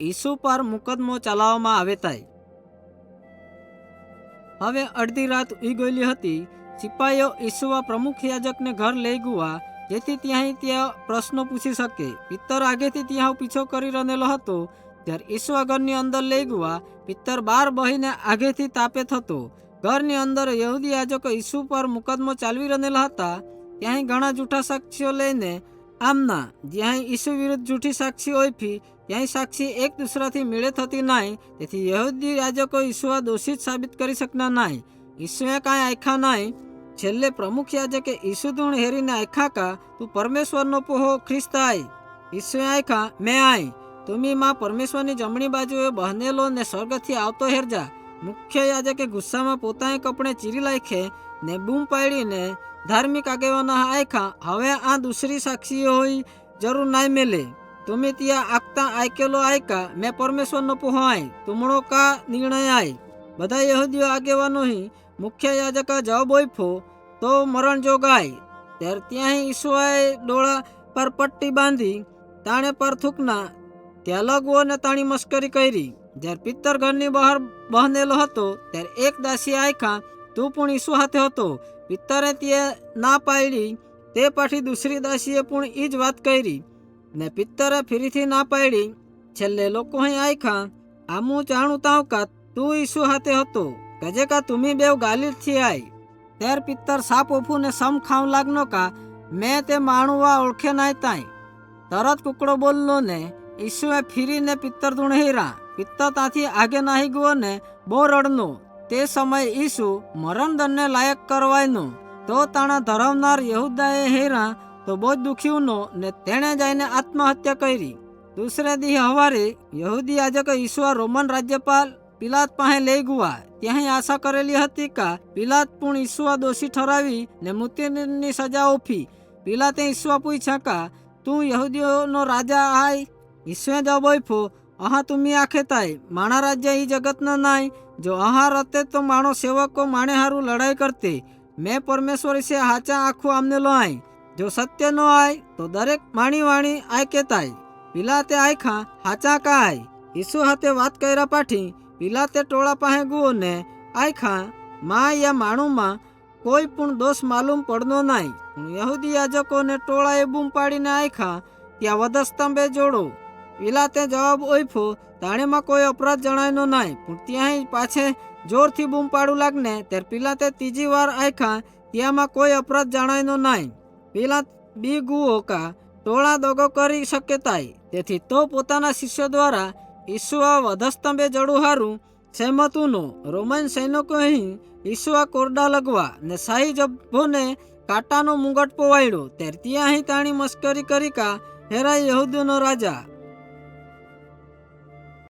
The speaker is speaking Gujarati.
ઈસુ પર મુકદમો ચલાવવામાં આવે થાય। હવે અડધી રાત ઉઈ ગયેલી હતી। સિપાહીઓ ઈસુવા પ્રમુખ યાજકને ઘર લઈ ગયા, જેથી ત્યાં પ્રશ્નો પૂછી શકે। પિત્તર આગેથી ત્યાં પીછો કરી રહેલો હતો। ત્યારે ઈસુવા ઘરની અંદર લઈ ગયા। પિત્તર બહાર બહીને આગેથી તાપે થતો। ઘરની અંદર યહૂદી યાજકો ઈસુ પર મુકદમો ચાલવી રહેલા હતા। ત્યાં ઘણા જૂઠા સાક્ષીઓ લઈને આમના, જ્યાં ઈસુ વિરુદ્ધ જૂઠી સાક્ષી ઓળખી, ત્યાં સાક્ષી એક દૂસરાથી મેળે થતી નહીં। તેથી યહૂદી યાજકો ઈસુવા દોષિત સાબિત કરી શકના નહીં। ઈસુએ કાંઈ આખ્યા નહીં। છેલ્લે પ્રમુખ યાજકે ઈસુ ધૂણ હેરીને આખ્યા કા, તું પરમેશ્વરનો પોહો ખ્રિસ્ત આય। ઈસુએ આખ્યા, મેં આય। તુમી માં પરમેશ્વરની જમણી બાજુએ બહનેલો ને સ્વર્ગથી આવતો હેરજા। મુખ્ય યાજકે ગુસ્સામાં પોતાને કપડે ચીરી નાખે ને બૂમ પાડીને ધાર્મિક આગેવાનો આખ્યા, હવે આ દૂસરી સાક્ષી હોય જરૂર નાઈ મેલે। તુમી ત્યાં આગતા આયકેલો આયકા, મેં પરમેશ્વરનો પોહો આય, તુમણો કા નિર્ણય આય। બધા યહૂદીઓ આગેવાનો મુખ્ય યાજકા જવાબ આપ્યો, તો મરણ જોગાય। ત્યારે ત્યાં ઈસુએ ડોળા પર પટ્ટી બાંધી તાણે પર થૂકના, ત્યાં લગવો તાણી મસ્કરી કરી। જ્યારે પિત્તર ઘરની બહાર બહનેલો હતો, ત્યારે એક દાસી આખ્યા, તું પણ ઈસુ હાથે હતો। પિત્તરે તે ના પાડી, તે પાછી દૂસરી દાસીએ પણ એ જ વાત કરી ને પિત્તરે ફરીથી ના પાડી। છેલ્લે લોકો આખ્યા, આમું જાણું તાવ કા તું ઈસુ હાથે હતો, કજે કા તુમી બેવ ગાલીલથી આય। ત્યારે પિત્તર સાપ ઓફું ને સમ ખાવ લાગનો કા, મેં તે માણુવા ઓળખે નાય તાય। તરત કુકડો બોલનો ને ઈસુએ ફીરીને પિત્તર ધૂણ હેરા। પિત્તર ત્યાંથી આગે નાહી ગયો ને બહુ રડનો। તે સમયે ઈસુ મરણ દંડને લાયક કરવાયનો, તો તાણા ધરાવનાર યહૂદાએ હેરા તો બહુ જ દુખ્યુંનો ને તેણે જઈને આત્મહત્યા કરી। દૂસરે દી હવારે યહૂદી યાજકો ઈસુઆ રોમન રાજ્યપાલ પિલાત પાસે લઈ ગયા। ત્યાં આશા કરેલી હતી કા પિલાત પણ ઈસુઆ દોષી ઠરાવી ને મૃત્યુની સજા ઓફી। પિલાતે ઈસુઆ પૂછ્યા કા, તું યહૂદીઓનો રાજા આય? ઈસુએ જવાબ આપ્યો, અહા તુમી આખે તાય, માણા રાજ્ય ઈ જગતના નાય। જો અહા રતે તો માણો સેવકો માણે હારું લડાઈ કરતે। મેં પરમેશ્વર વિશે હાચા આખું આમનેલો આય। જો સત્ય નો આય તો દરેક માણી વાણી આય કેતાય। પિલાતે આખ્યા, હાચા કા આય? ઈસુ હાથે વાત કર્યા પાછી પિલાતે ટોળા પાસે ગયો ને આખ્યા, માં યા માણુમાં કોઈ પણ દોષ માલુમ પડનો નહીં। પણ યહૂદી યાજકોને ટોળાએ બૂમ પાડીને આખ્યા, ત્યાં વધસ્તંભે જોડો। પિલાતે જવાબ આપ્યો, તાણેમાં કોઈ અપરાધ જણાયનો નહીં। પણ ત્યાં પાછે જોરથી બૂમ પાડું લાગને, ત્યારે પિલાતે ત્રીજી વાર આખ્યા, ત્યાંમાં કોઈ અપરાધ જણાયનો નહીં। પિલાત બી ગુઓ કા ટોળા દગો કરી શકે તાય, તેથી તો પોતાના શિષ્યો દ્વારા ઈસુઆ વધસ્તંભે જડું હારું સહેમતુંનો। રોમન સૈનિકો ઈસુઆ કોરડા લગવા ને શાહી જભ્ભોને કાંટાનો મુગટ પોવાડ્યો। ત્યારે ત્યાં તાણી મસ્કરી કરી કા હેરા યહૂદીનો રાજા।